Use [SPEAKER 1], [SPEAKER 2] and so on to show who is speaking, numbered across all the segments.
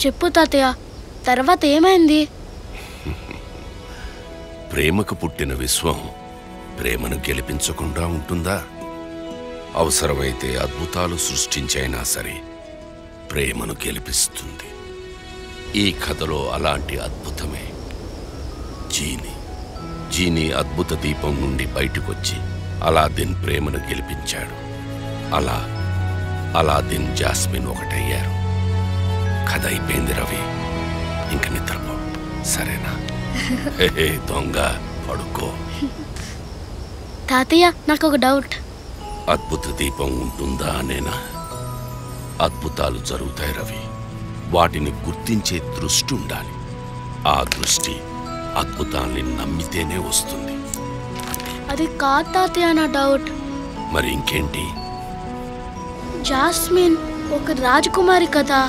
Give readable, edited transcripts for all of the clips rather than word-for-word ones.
[SPEAKER 1] చెప్పు తాతయ్య, తర్వాత ఏమైంది?
[SPEAKER 2] ప్రేమకు పుట్టిన విశ్వం ప్రేమను గెలిపించకుండా ఉంటుందా? అవసరమైతే అద్భుతాలు సృష్టించైనా సరే ప్రేమను గెలిపిస్తుంది. ఈ కథలో అలాంటి అద్భుతమే జీనీ అద్భుత దీపం నుండి బయటకొచ్చి అలాదిన్ ప్రేమను గెలిపించాడు. Aladdin jasmine ఒకటయ్యారు. కథ అయిపోయింది రవి, ఇంక నిద్రపో, సరేనా? దొంగ పడుకో.
[SPEAKER 1] తాతయ్య, నాకు ఒక డౌట్.
[SPEAKER 2] అద్భుత దీపం ఉంటుందా అనేనా? అద్భుతాలు జరుగుతాయి రవి, వాటిని గుర్తించే దృష్టి ఉండాలి. ఆ దృష్టి అద్భుతాల్ని నమ్మితేనే వస్తుంది.
[SPEAKER 1] అది కాదు తాతయ్య నా డౌట్.
[SPEAKER 2] మరి ఇంకేంటి?
[SPEAKER 1] జాస్మిన్ ఒక రాజకుమారి కదా,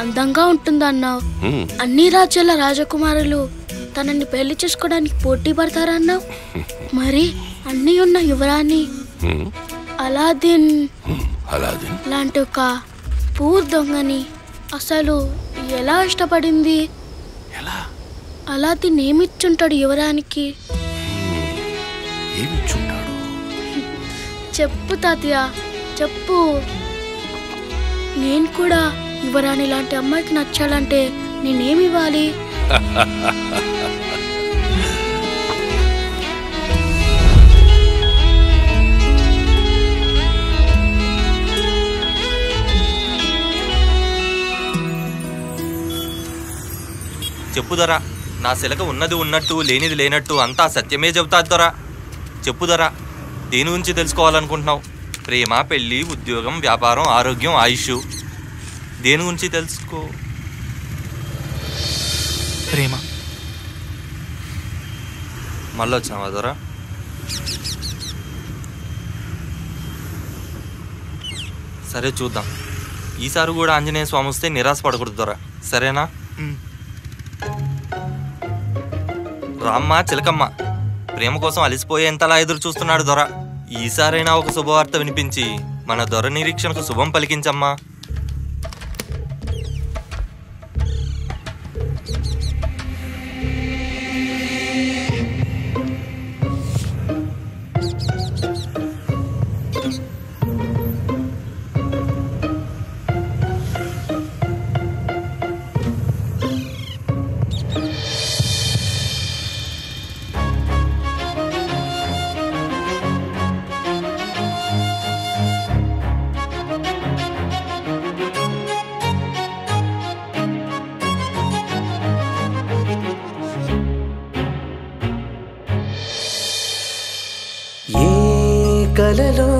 [SPEAKER 1] అందంగా ఉంటుందన్నావు. అన్ని రాజ్యాల రాజకుమారులు తనని పెళ్లి చేసుకోవడానికి పోటీ పడతారన్నావు. మరి అన్నీ ఉన్న యువరాణి అలాదిన్ లాంటి ఒక పూర్ దొంగని అసలు ఎలా ఇష్టపడింది? అలాదిన్ ఏమిచ్చుంటాడు యువరానికి? చెప్పు తాతయ్య, చెప్పు. నేను కూడా యువరాణి లాంటి అమ్మాయికి నచ్చాలంటే నేనేమివ్వాలి?
[SPEAKER 3] చెప్పు దొరా, నా శిలక ఉన్నది ఉన్నట్టు లేనిది లేనట్టు అంతా సత్యమే చెబుతా దొరా. చెప్పు దొరా, దేని గురించి తెలుసుకోవాలనుకుంటున్నావు? ప్రేమ, పెళ్ళి, ఉద్యోగం, వ్యాపారం, ఆరోగ్యం, ఆయుష్, దేని గురించి తెలుసుకో?
[SPEAKER 4] ప్రేమ.
[SPEAKER 3] మళ్ళీ వచ్చావా దొరా? సరే చూద్దాం. ఈసారి కూడా ఆంజనేయ స్వామి వస్తే నిరాశ పడకూడదు దొరా, సరేనా? రామ్మ చిలకమ్మ ప్రేమ కోసం అలిసిపోయేంతలా ఎదురు చూస్తున్నాడు దొర. ఈసారైనా ఒక శుభవార్త వినిపించి మన దొర నిరీక్షణకు శుభం పలికించమ్మా.
[SPEAKER 5] కలలో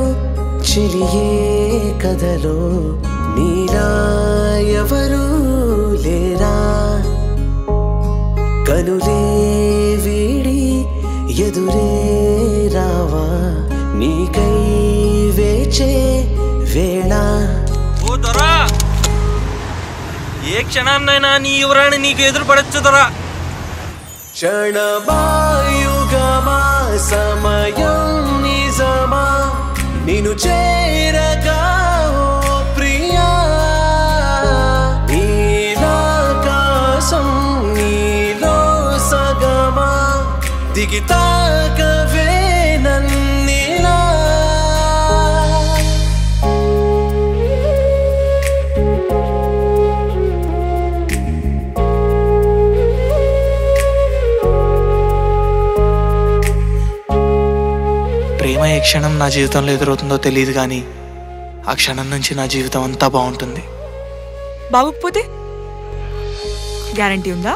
[SPEAKER 5] చిలియే కథలో నీలా ఎవరు లేరా, కనులే వీడి ఎదురే రావా, నీకై వేచే వేళ.
[SPEAKER 3] ఓ దొరా, ఏ క్షణాన్నైనా నీ యువరాణి నీకు ఎదురు పడచ్చు దొరా.
[SPEAKER 5] క్షణమాయుగమా సమయం నిజమా నిన్ను చేరగా ఓ ప్రియా, నీలాకాశం నీలో సగమా దిగితాకవే నన్నిలా.
[SPEAKER 4] ప్రేమ ఏ క్షణం నా జీవితంలో ఎదురవుతుందో తెలియదు, కానీ ఆ క్షణం నుంచి నా జీవితం అంతా బాగుంటుంది.
[SPEAKER 6] బాగోకపోతే గ్యారంటీ ఉందా?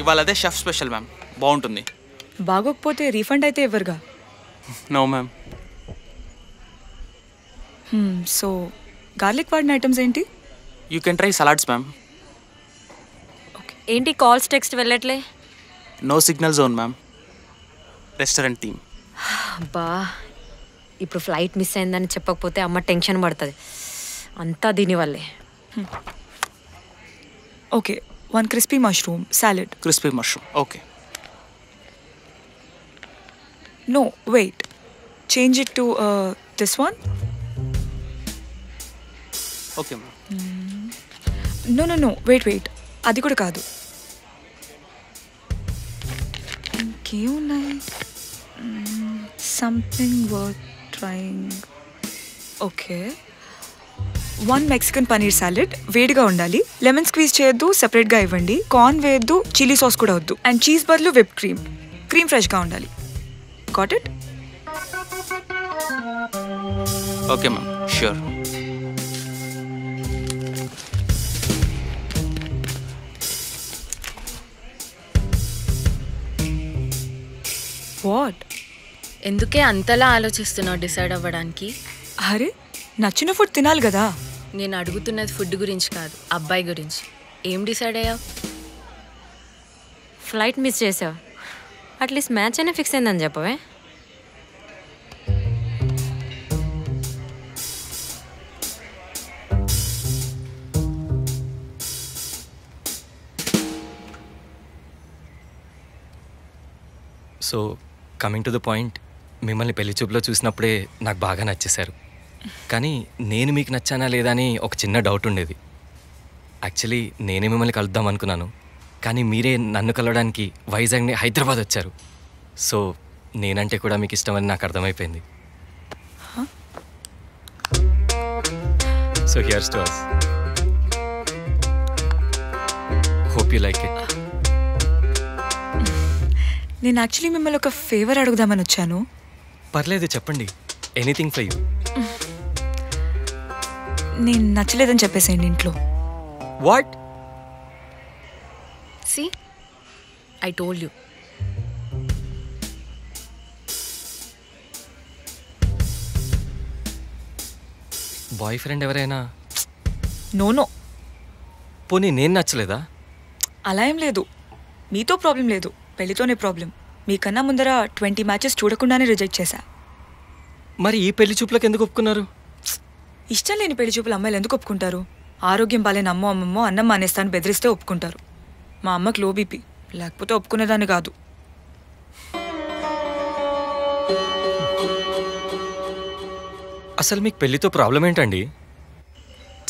[SPEAKER 7] ఇవాళ అదే షెఫ్ స్పెషల్ మ్యామ్, బాగుంటుంది.
[SPEAKER 6] బాగోకపోతే రీఫండ్ అయితే ఇవ్వరుగా?
[SPEAKER 7] No ma'am.
[SPEAKER 6] సో గార్లిక్ వాడిన ఐటమ్స్ ఏంటి?
[SPEAKER 7] You can try salads ma'am.
[SPEAKER 8] ఏంటి కాల్స్ టెక్స్ట్ వెళ్ళట్లే?
[SPEAKER 7] No signal zone ma'am. Restaurant theme.
[SPEAKER 8] అబ్బా, ఇప్పుడు ఫ్లైట్ మిస్ అయిందని చెప్పకపోతే అమ్మ టెన్షన్ పడుతుంది. అంతా దీనివల్లే.
[SPEAKER 6] Okay, 1 crispy mushroom salad.
[SPEAKER 7] Crispy mushroom, okay.
[SPEAKER 6] No, wait. Change it to this one.
[SPEAKER 7] Okay, ma'am.
[SPEAKER 6] No wait అది కూడా కాదు. ఇంకేమున్నాయి? Something worth trying. Okay, 1 Mexican paneer salad, వేడిగా ఉండాలి. లెమన్ స్క్వీజ్ చేయొద్దు, సెపరేట్గా ఇవ్వండి. కార్న్ వేయొద్దు, చిల్లీ సాస్ కూడా వద్దు. అండ్ చీజ్ బదులు విప్ క్రీమ్ ఫ్రెష్గా ఉండాలి. Got it?
[SPEAKER 7] Okay ma'am, sure.
[SPEAKER 6] What?
[SPEAKER 1] ఎందుకే అంతలా ఆలోచిస్తున్నావు డిసైడ్ అవ్వడానికి?
[SPEAKER 6] అరే, నచ్చిన ఫుడ్ తినాలి కదా.
[SPEAKER 1] నేను అడుగుతున్నది ఫుడ్ గురించి కాదు, అబ్బాయి గురించి. ఏం డిసైడ్ అయ్యావు?
[SPEAKER 8] ఫ్లైట్ మిస్ చేసావు, అట్లీస్ట్ మ్యాచ్ అయినా ఫిక్స్ అయిందని చెప్పవే.
[SPEAKER 3] So coming to the point, మిమ్మల్ని పెళ్లి చూపులో చూసినప్పుడే నాకు బాగా నచ్చేశారు. కానీ నేను మీకు నచ్చానా లేదా అని ఒక చిన్న డౌట్ ఉండేది. యాక్చువల్లీ నేనే మిమ్మల్ని కలుద్దాం అనుకున్నాను, కానీ మీరే నన్ను కలవడానికి వైజాగ్ని హైదరాబాద్ వచ్చారు. సో నేనంటే కూడా మీకు ఇష్టమని నాకు అర్థమైపోయింది. So here's to us. Hope you like it.
[SPEAKER 6] నేను యాక్చువల్లీ మిమ్మల్ని ఒక ఫేవర్ అడుగుదామని వచ్చాను.
[SPEAKER 3] పర్లేదు, చెప్పండి. Anything for you.
[SPEAKER 6] నేను నచ్చలేదని చెప్పేసేయండి ఇంట్లో.
[SPEAKER 3] What?
[SPEAKER 1] See I told you.
[SPEAKER 3] Boy friend ఎవరైనా?
[SPEAKER 6] నో
[SPEAKER 3] పోనీ నేను నచ్చలేదా?
[SPEAKER 6] అలా ఏం లేదు. మీతో ప్రాబ్లం లేదు, పెళ్లితోనే ప్రాబ్లం. మీకన్నా ముందర 20 మ్యాచెస్ చూడకుండానే రిజెక్ట్ చేశా.
[SPEAKER 3] మరి ఈ పెళ్లి చూపులకు ఎందుకు ఒప్పుకున్నారు?
[SPEAKER 6] ఇష్టం లేని పెళ్లి చూపులు అమ్మాయిలు ఎందుకు ఒప్పుకుంటారు? ఆరోగ్యం బాలేని అమ్మమ్మో అన్నం మానేస్తాను బెదిరిస్తే ఒప్పుకుంటారు. మా అమ్మకి లో బీపీ, లేకపోతే ఒప్పుకునేదాన్ని కాదు.
[SPEAKER 3] అసలు మీకు పెళ్లితో ప్రాబ్లం ఏంటండి?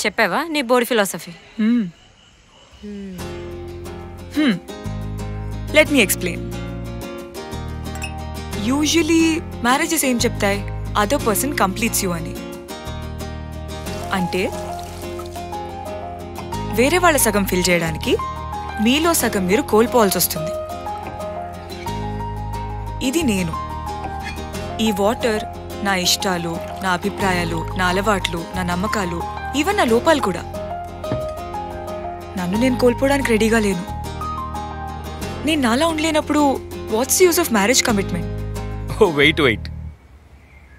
[SPEAKER 8] చెప్పావా నీ board philosophy?
[SPEAKER 6] Let me explain. Usually marriages ఏం చెప్తాయి? అదర్ పర్సన్ కంప్లీట్స్ యూ అని. అంటే వేరే వాళ్ళ సగం ఫిల్ చేయడానికి మీలో సగం మీరు కోల్పోవాల్సి వస్తుంది. ఇది నేను. ఈ వాటర్ నా ఇష్టాలు, నా అభిప్రాయాలు, నా అలవాట్లు, నా నమ్మకాలు, ఈవెన్ నా లోపాలు కూడా. నన్ను నేను కోల్పోవడానికి రెడీగా లేను. నేను నాలా ఉండలేనప్పుడు what's use of marriage commitment?
[SPEAKER 3] Oh wait.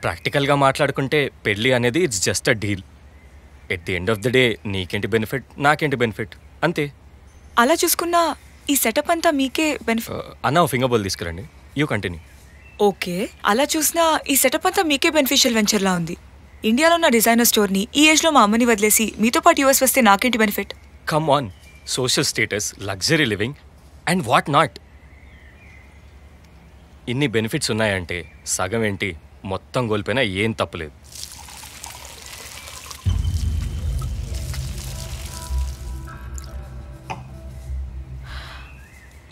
[SPEAKER 3] ప్రాక్టికల్గా మాట్లాడుకుంటే పెళ్ళి అనేది it's just a deal. At the end of the day నీకేంటి బెనిఫిట్, నాకేంటి బెనిఫిట్, అంతే.
[SPEAKER 6] అలా చూసుకున్నా ఈ సెటప్ అంతా మీకే బెనిఫిట్.
[SPEAKER 3] అన్న ఫింగర్ బాల్ తీసుకురండి. You continue.
[SPEAKER 6] ఓకే, అలా చూసినా ఈ సెటప్ అంతా మీకే బెనిఫిషియల్ వెంచర్లా ఉంది. ఇండియాలో ఉన్న డిజైనర్ స్టోర్ని ఈ ఏజ్లో మా అమ్మని వదిలేసి మీతో పాటు యూఎస్ వస్తే నాకేంటి benefit?
[SPEAKER 3] Come on, social status, luxury living and what not. ఇన్ని బెనిఫిట్స్ ఉన్నాయంటే సగం ఏంటి మొత్తం కోల్పోయినా ఏం తప్పులేదు.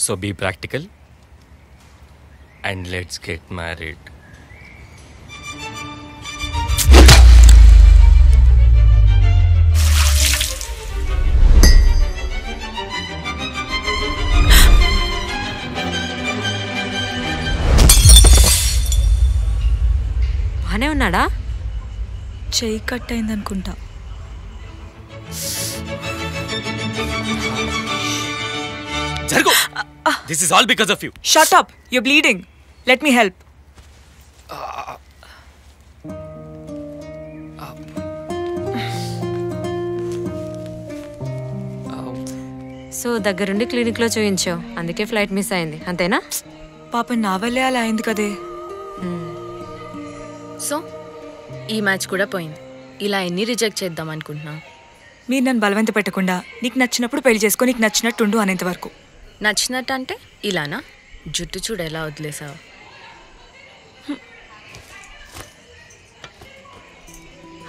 [SPEAKER 3] So be practical and let's get married.
[SPEAKER 8] బానే ఉన్నాడా?
[SPEAKER 6] చెయ్యి కట్ అయిందనుకుంటా.
[SPEAKER 3] జరుగు. This is all because of you.
[SPEAKER 6] Shut up, you're bleeding. Let me help.
[SPEAKER 8] So దగ్గరుండి క్లినిక్లో చూయించావు, అందుకే ఫ్లైట్ మిస్ అయింది, అంతేనా?
[SPEAKER 6] పాప నా వల్లే అలా అయింది కదే.
[SPEAKER 1] సో ఈ మ్యాచ్ కూడా పోయింది. ఇలా ఎన్ని రిజెక్ట్ చేద్దాం అనుకుంటున్నావు?
[SPEAKER 6] మీరు నన్ను బలవంత పెట్టకుండా నీకు నచ్చినప్పుడు పెళ్లి చేసుకో, నీకు నచ్చినట్టుండు అనేంత వరకు.
[SPEAKER 1] నచ్చినట్టు అంటే ఇలానా? జుట్టు చూడు ఎలా వదిలేసావు.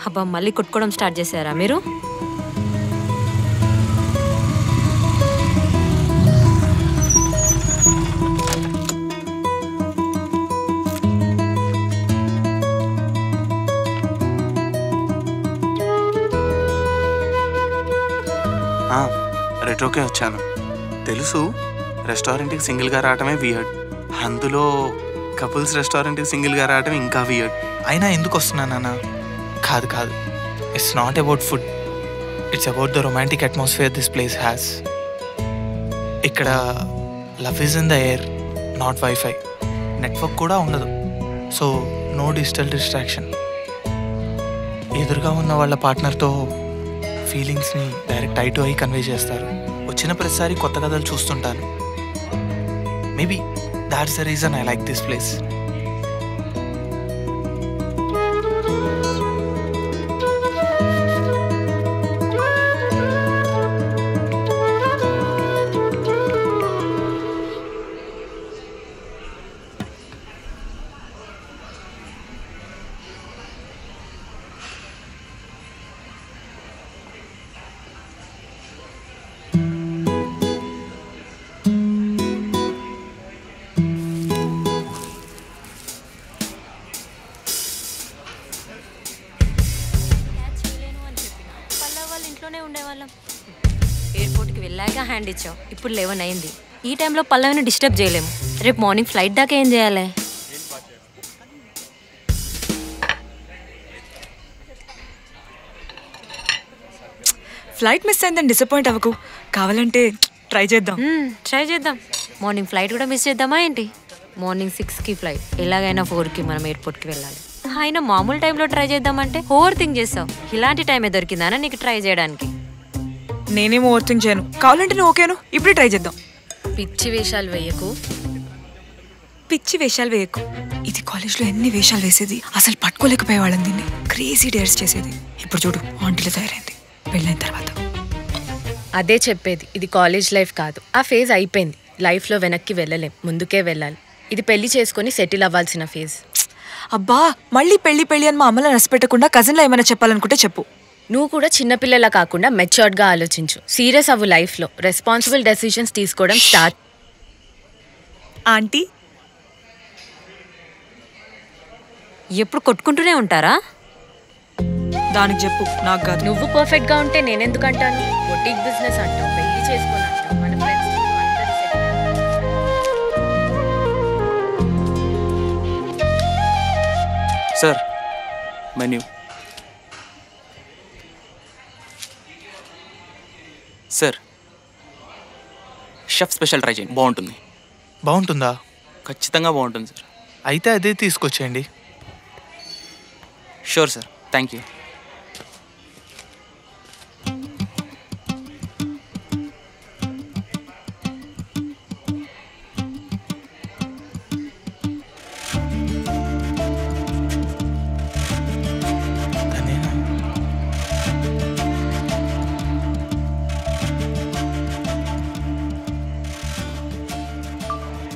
[SPEAKER 8] అబ్బా, మళ్ళీ కొట్టుకోవడం స్టార్ట్ చేశారా మీరు?
[SPEAKER 4] రెట్రోకే వచ్చాను. తెలుసు రెస్టారెంట్కి సింగిల్గా రావటమే వియర్డ్, అందులో కపుల్స్ రెస్టారెంట్కి సింగిల్గా రావటం ఇంకా వియర్డ్. అయినా ఎందుకు వస్తున్నానన్నా? కాదు కాదు, it's not about food, it's about the romantic atmosphere this place has. ఇక్కడ love is in the air, not wifi. Network కూడా ఉండదు, సో నో డిజిటల్ డిస్ట్రాక్షన్. ఎదురుగా ఉన్న వాళ్ళ పార్ట్నర్తో ఫీలింగ్స్ని direct eye to eye convey చేస్తారు. వచ్చిన ప్రతిసారి కొత్త కథలు చూస్తుంటాను. Maybe that's the reason I like this place.
[SPEAKER 8] ఎయిర్పోర్ట్కి వెళ్ళాక హ్యాండ్ ఇచ్చావు, ఇప్పుడు 11 అయింది. ఈ టైంలో పల్లవిని డిస్టర్బ్ చేయలేము. రేపు మార్నింగ్ ఫ్లైట్ దాకా ఏం చేయాలి?
[SPEAKER 6] ఫ్లైట్ మిస్ అయిందని డిసప్పాయింట్ అవ్వకు, కావాలంటే ట్రై చేద్దాం.
[SPEAKER 8] ట్రై చేద్దాం. మార్నింగ్ ఫ్లైట్ కూడా మిస్ చేద్దామా ఏంటి? మార్నింగ్ 6కి ఫ్లైట్, ఎలాగైనా 4కి మనం ఎయిర్పోర్ట్కి వెళ్ళాలి. అయినా మామూలు టైంలో ట్రై చేద్దామంటే ఓవర్ థింక్ చేస్తావు. ఇలాంటి టైమే దొరికిందానా నీకు ట్రై చేయడానికి?
[SPEAKER 6] నేనేం ఓవర్ థింక్ చేయను, కావాలంటే నువ్వు ఓకేను, ఇప్పుడే ట్రై చేద్దాం.
[SPEAKER 1] పిచ్చి వేషాలు వేయకు.
[SPEAKER 6] పిచ్చి వేషాలు వేయకు. ఇది కాలేజ్లో ఎన్ని వేషాలు వేసేది, అసలు పట్టుకోలేకపోయేవాళ్ళం దీన్ని. క్రేజీ డేర్స్ చేసేది. ఇప్పుడు చూడు ఆంటీలో తయారైంది పెళ్ళైన తర్వాత.
[SPEAKER 1] అదే చెప్పేది, ఇది కాలేజ్ లైఫ్ కాదు. ఆ ఫేజ్ అయిపోయింది. లైఫ్లో వెనక్కి వెళ్ళలేం, ముందుకే వెళ్ళాలి. ఇది పెళ్లి చేసుకొని సెటిల్ అవ్వాల్సిన ఫేజ్.
[SPEAKER 6] అబ్బా మళ్ళీ పెళ్లి పెళ్లి అని మా అమ్మలో నష్టపెట్టకుండా కజిన్లో ఏమైనా చెప్పాలనుకుంటే చెప్పు.
[SPEAKER 1] నువ్వు కూడా చిన్నపిల్లలా కాకుండా మెచ్యూర్డ్గా ఆలోచించు. సీరియస్ అవ్వు లైఫ్లో. రెస్పాన్సిబుల్ డెసిషన్స్ తీసుకోవడం స్టార్ట్.
[SPEAKER 6] ఆంటీ
[SPEAKER 8] ఎప్పుడు కొట్టుకుంటూనే ఉంటారా?
[SPEAKER 6] దానికి చెప్పు, నాకు కాదు.
[SPEAKER 1] నువ్వు పర్ఫెక్ట్గా ఉంటే నేనెందుకంటాను? బొటిక్ బిజినెస్ అంటావు, పెళ్లి చేసుకొని అంటావు, మన friends
[SPEAKER 7] sir menu. Sir chef special try చేయండి, బాగుంటుంది.
[SPEAKER 4] బాగుంటుందా?
[SPEAKER 7] ఖచ్చితంగా బాగుంటుంది సార్.
[SPEAKER 4] అయితే అదే తీసుకొచ్చేయండి.
[SPEAKER 7] Sure sir, thank you.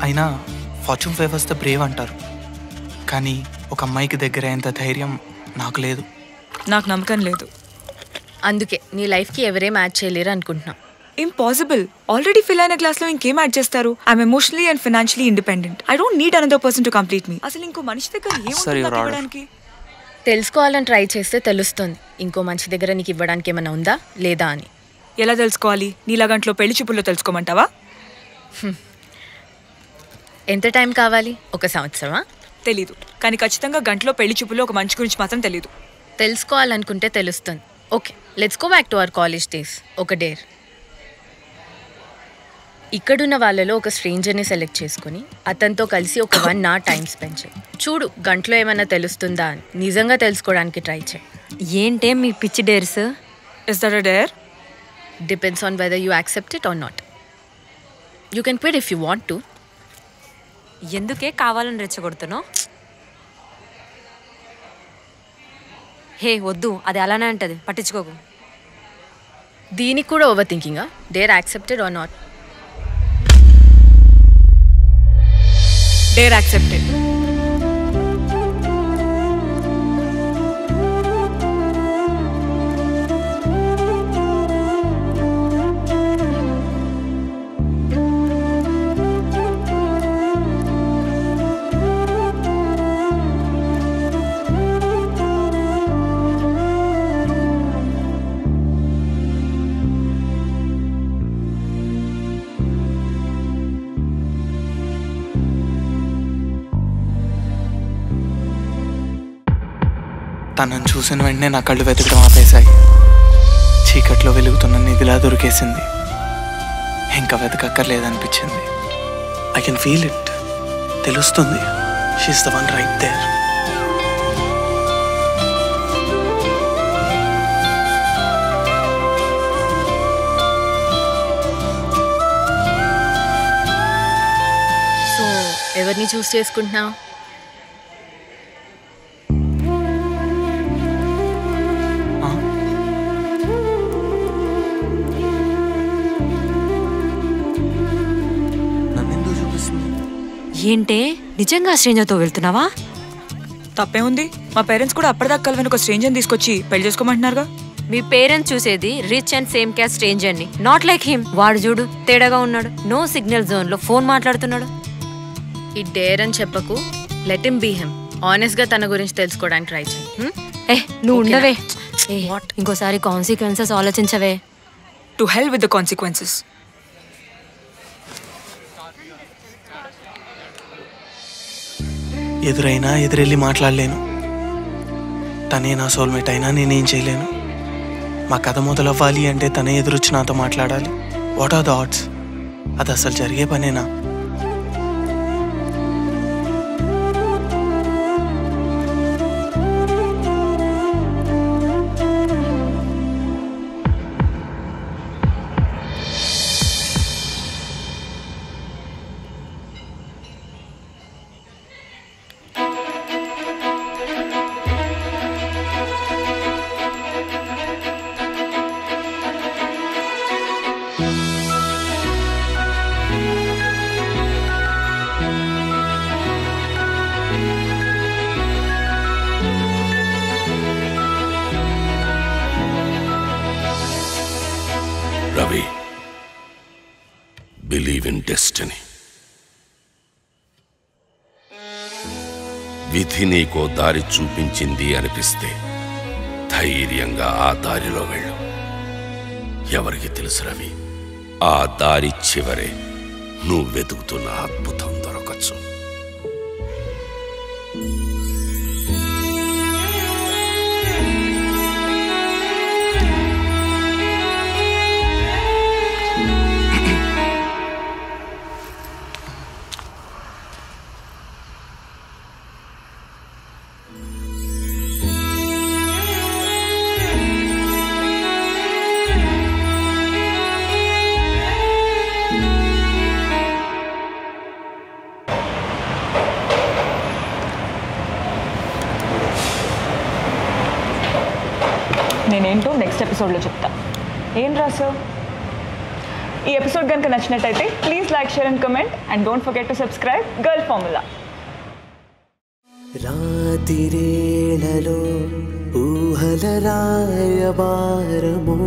[SPEAKER 4] అయినా ఫార్చ్యూన్ ఫేవర్స్ ద బ్రేవ్ అంటారు, కానీ ఒక అమ్మాయికి దగ్గర అయ్యేంత ధైర్యం నాకు లేదు.
[SPEAKER 6] నాకు నమ్మకం లేదు.
[SPEAKER 1] అందుకే నీ లైఫ్కి ఎవరే మ్యాచ్ చేయలేరు అనుకుంటున్నాం.
[SPEAKER 6] ఇంపాసిబుల్. ఆల్రెడీ ఫిల్ అయిన క్లాస్లో ఇంకేం యాడ్ చేస్తారు? I'm emotionally and financially independent. I don't need another person to complete me. అసలు ఇంకో మనిషి దగ్గర ఏముంటుంది?
[SPEAKER 1] తెలుసుకోవాలని ట్రై చేస్తే తెలుస్తుంది ఇంకో మనిషి దగ్గర నీకు ఇవ్వడానికి ఏమైనా ఉందా లేదా అని.
[SPEAKER 6] ఎలా తెలుసుకోవాలి? నీలాగంట్లో పెళ్లి చూపుల్లో తెలుసుకోమంటావా?
[SPEAKER 1] ఎంత టైం కావాలి? 1 సంవత్సరమా?
[SPEAKER 6] తెలీదు, కానీ ఖచ్చితంగా గంటలో పెళ్లి చూపుల్లో ఒక మనిషి గురించి మాత్రం తెలీదు.
[SPEAKER 1] తెలుసుకోవాలనుకుంటే తెలుస్తుంది. Okay, let's go back to our college days. ఒక డేర్. ఇక్కడున్న వాళ్ళలో ఒక స్ట్రేంజర్ని సెలెక్ట్ చేసుకుని అతనితో కలిసి ఒక 1 hour టైం స్పెండ్ చేయి. చూడు గంటలో ఏమైనా తెలుస్తుందా అని. నిజంగా తెలుసుకోవడానికి ట్రై చేయి.
[SPEAKER 8] ఏంటే మీ పిచ్చి dares?
[SPEAKER 6] Is that a dare?
[SPEAKER 1] Depends on whether you accept it or not. You can quit if you want to.
[SPEAKER 8] ఎందుకే కావాలని రెచ్చగొడుతున్నావు? హే వద్దు, అది అలానే అంటది, పట్టించుకోకు.
[SPEAKER 1] దీనికి కూడా ఓవర్ థింకింగా? Dare accepted or not?
[SPEAKER 6] Dare accepted.
[SPEAKER 4] తనను చూసిన వెంటనే నా కళ్ళు వెతకడం ఆపేశాయి. చీకట్లో వెలుగుతున్న నిధిలా దొరికేసింది. ఇంకా వెతకక్కర్లేదనిపించింది. I can feel it. తెలుస్తుంది. She's the one right there.
[SPEAKER 1] So ఎవరిని చూస్ చేసుకుంటున్నావు?
[SPEAKER 8] ఏంటే నిజంగా స్ట్రేంజర్తో వెళ్తున్నావా?
[SPEAKER 6] తప్పే ఉంది. మా పేరెంట్స్ కూడా అప్పటిదాకా కలవని ఒక స్ట్రేంజర్ని తీసుకొచ్చి పెళ్లి చేసుకోమంటున్నారుగా.
[SPEAKER 8] మీ పేరెంట్స్ చూసేది రిచ్ అండ్ సేమ్ క్యాస్ట్ స్ట్రేంజర్ని, నాట్ లైక్ హిమ్. వాడు చూడు తేడాగా ఉన్నాడు. నో సిగ్నల్ జోన్లో ఫోన్ మాట్లాడుతున్నాడు.
[SPEAKER 1] ఈ డేర్ అని చెప్పకు. Let him be him. Honest గా తన గురించి తెలుసుకోవడానికి ట్రై చేయి.
[SPEAKER 8] నువ్వు ఉండవే. ఇంకోసారి కాన్సిక్వెన్సెస్ ఆలోచించవే.
[SPEAKER 6] To hell with the consequences.
[SPEAKER 4] ఎదురైనా ఎదురెళ్ళి మాట్లాడలేను. తనే నా సోల్మేట్ అయినా నేనేం చేయలేను. మా కథ మొదలవ్వాలి అంటే తనే ఎదురొచ్చి నాతో మాట్లాడాలి. What are the odds? అది అసలు జరిగే పనేనా?
[SPEAKER 2] Ravi, believe in destiny. విధి నీకో దారి చూపించింది అనిపిస్తే ధైర్యంగా ఆ దారిలో వెళ్ళు. ఎవరికి తెలుసు రవి, ఆ దారి చివరే నువ్వు వెతుకుతున్న అద్భుతం దొరకచ్చు.
[SPEAKER 6] నేనేంటో నెక్స్ట్ ఎపిసోడ్లో చెప్తా. ఏం రాసావు? ఈ ఎపిసోడ్ కనుక నచ్చినట్టయితే please like, share and comment and don't forget to subscribe girl formula.
[SPEAKER 5] రాతిరేళలో ఊహల రాయబారమో,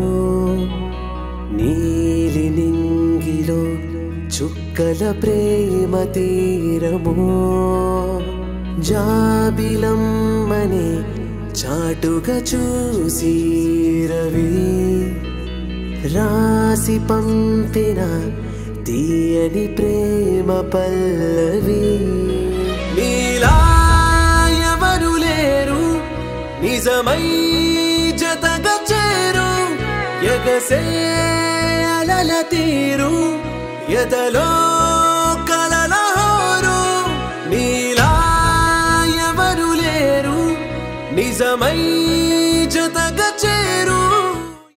[SPEAKER 5] నీలి నింగిలో చుక్కల ప్రేమ తీరమో, జాబిలమ్మనే చాటుగా చూసి రవి రాసి పంపిన తీయని ప్రేమ పల్లవి. నీలా ఎవరు లేరు నిజమై జతగా చేరు, ఎగసే అలల తీరు ఎదలో కలల హోరు. నీలా ఎవరు లేరు నిజమై